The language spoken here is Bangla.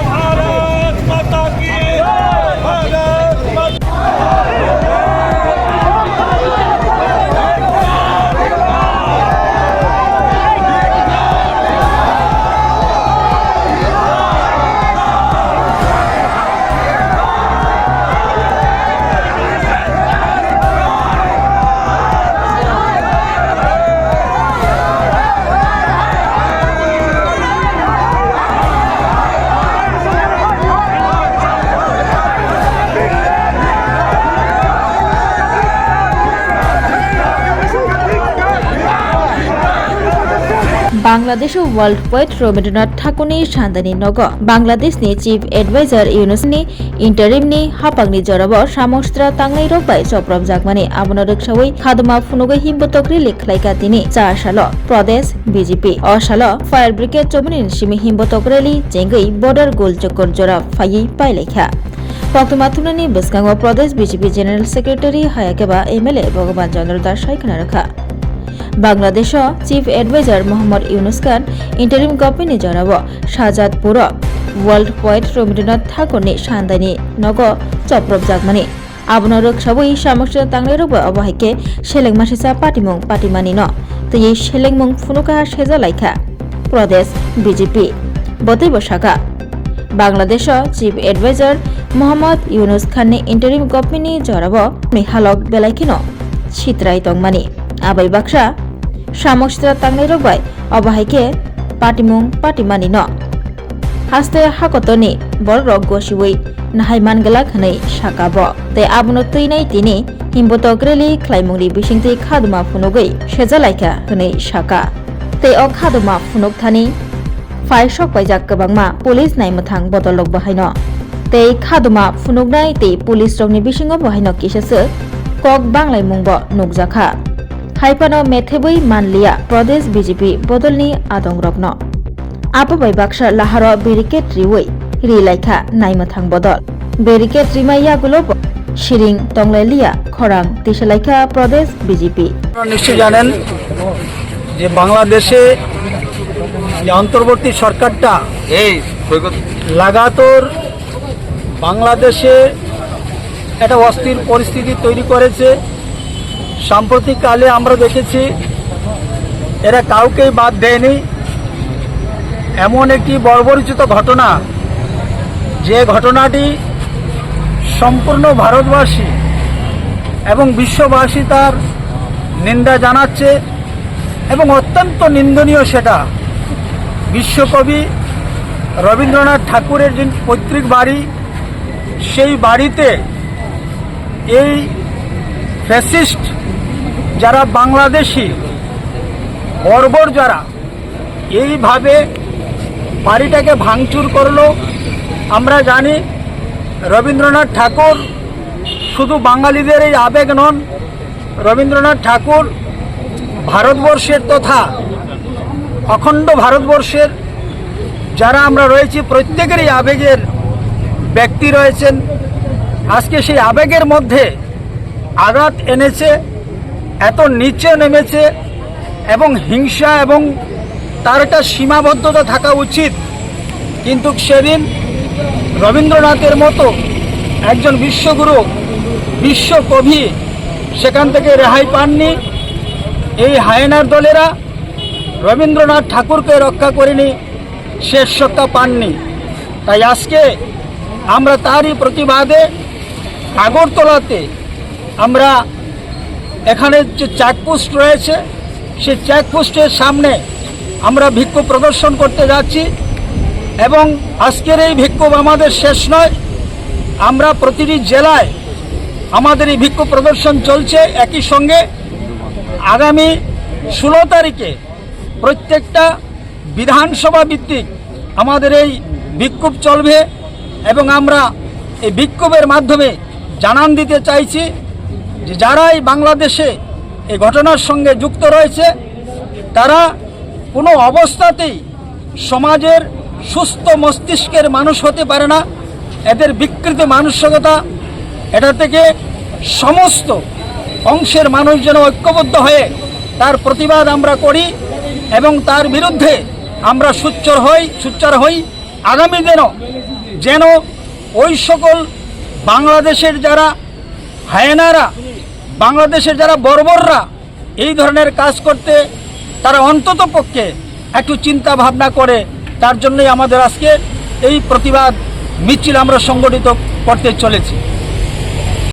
भारत माता की भारत माता। बांग्लादेश वर्ल्ड पोएट रवीन्द्रनाथ ठाकुरनि सानदानि नग बांग्लादेशनि चीफ एडवाइजर यूनुसनि इंटरिमनि हापांनि जराबो सामस्त्रा तांनाय रगबाय चप्रम जागमानि आबनो रक्षावै खादमा फुनुगै हिमबतक रिलिक खलायका तिनि 4 साल प्रदेश बीजेपी असाल फायर ब्रिगेड चमुनि सिमि हिमबतक रेली जेंगै बॉर्डर गोल चक्कर जरा फायै पाइलेखा पक्तमाथुनानि Basgaon Pradesh BJP general secretary हायाकेबा एमएलए भगवान चंद्र दास सायखना रखा Bangladesh chief adviser Mohammad Yunus Khan interim government जराबो Shahzadpur world poet Rabindranath ठाकुरनि सानदानि नग चप्रब जागमानि आबनो रक्षावै सामस्या तांनाय रगबो अबहायके सेलेंमासिसा पाटिमुं पाटिमानि न तयै सेलेंमुं फुनुका सेजालायखा प्रदेश बीजेपी बतै बसाका बांग्लादेश चीफ एडवाइजर मोहम्मद यूनुस खाननि इंटरिम गभर्नमेंटनि जराबो हालक बेलायखिनो सित्राय तंमानि आबै बाक्सा सामस्त्रा तांनाय रगबाय अबहायके पाटिमुं पाटिमानि न हास्ते हाकतनि बर रग गसिवै नाहाय मानगला खनै साकाब ते आबनो तैनाय तिनि हिमबतक रेली ख्लायमुंनि बिसिंथि खादमा फुनुगै सेजालायखा हनै साका ते अ खादमा फुनुक थानि फाय सकबायजाक गोबांमा पुलिस नायमथां बदलक बाहायन ते खादमा फुनुगनाय ते पुलिस रगनि बिसिङाव बाहायन किसासो कक बांलाय मुंबो नुगजाखा हाइपानो मेथेबै मानलिया प्रदेश बीजेपी बदलनि आदं रग्न आपाबाय बाक्सा लाहार बेरिकेड रिवै रिलायखा नायमथां बदल बेरिकेड रिमाइया गुलो शिरिं तंलायलिया खरां तिसलायखा प्रदेश बीजेपी निश्चय जानेन যে বাংলাদেশে যে অন্তর্বর্তী সরকারটা লাগাতার বাংলাদেশে একটা অস্থির পরিস্থিতি তৈরি করেছে সাম্প্রতিককালে আমরা দেখেছি এরা কাউকেই বাদ দেয়নি এমন একটি বর্বরোচিত ঘটনা যে ঘটনাটি সম্পূর্ণ ভারতবাসী এবং বিশ্ববাসী তার নিন্দা জানাচ্ছে এবং অত্যন্ত নিন্দনীয় সেটা বিশ্বকবি রবীন্দ্রনাথ ঠাকুরের যে পৈতৃক বাড়ি সেই বাড়িতে এই ফ্যাসিস্ট যারা বাংলাদেশি বর্বর যারা এইভাবে বাড়িটাকে ভাঙচুর করলো আমরা জানি রবীন্দ্রনাথ ঠাকুর শুধু বাঙালিদের এই আবেগ নন রবীন্দ্রনাথ ঠাকুর ভারতবর্ষের তথা অখণ্ড ভারতবর্ষের যারা আমরা রয়েছি প্রত্যেকেরই আবেগের ব্যক্তি রয়েছেন আজকে সেই আবেগের মধ্যে আঘাত এনেছে এত নিচে নেমেছে এবং হিংসা এবং তার একটা সীমাবদ্ধতা থাকা উচিত কিন্তু সেদিন রবীন্দ্রনাথের মতো একজন বিশ্বগুরু বিশ্বকবি সেখান থেকে রেহাই পাননি এই হায়নার দলেরা রবীন্দ্রনাথ ঠাকুরকে রক্ষা করেনি শেষ রক্ষা পাননি তাই আজকে আমরা তারই প্রতিবাদে আগরতলাতে আমরা এখানে যে চেকপোস্ট রয়েছে সেই চেকপোস্টের সামনে আমরা বিক্ষোভ প্রদর্শন করতে যাচ্ছি এবং আজকের এই বিক্ষোভ আমাদের শেষ নয় আমরা প্রতিটি জেলায় আমাদের এই বিক্ষোভ প্রদর্শন চলছে একই সঙ্গে আগামী 16 তারিখে প্রত্যেকটা বিধানসভা ভিত্তিক আমাদের এই বিক্ষোভ চলবে এবং আমরা এই বিক্ষোভের মাধ্যমে জানান দিতে চাইছি যে যারা এই বাংলাদেশে এই ঘটনার সঙ্গে যুক্ত রয়েছে তারা কোনো অবস্থাতেই সমাজের সুস্থ মস্তিষ্কের মানুষ হতে পারে না এদের বিকৃত মানসিকতা এটা থেকে সমস্ত অংশের মানুষ যেন ঐক্যবদ্ধ হয়ে তার প্রতিবাদ আমরা করি এবং তার বিরুদ্ধে আমরা সোচ্চার হই আগামী দিনও যেন ওই সকল বাংলাদেশের যারা হায়েনারা, বাংলাদেশের যারা বর্বররা এই ধরনের কাজ করতে তারা অন্তত পক্ষে একটু চিন্তা ভাবনা করে। তার জন্যই আমাদের আজকে এই প্রতিবাদ মিছিল আমরা সংগঠিত করতে চলেছি।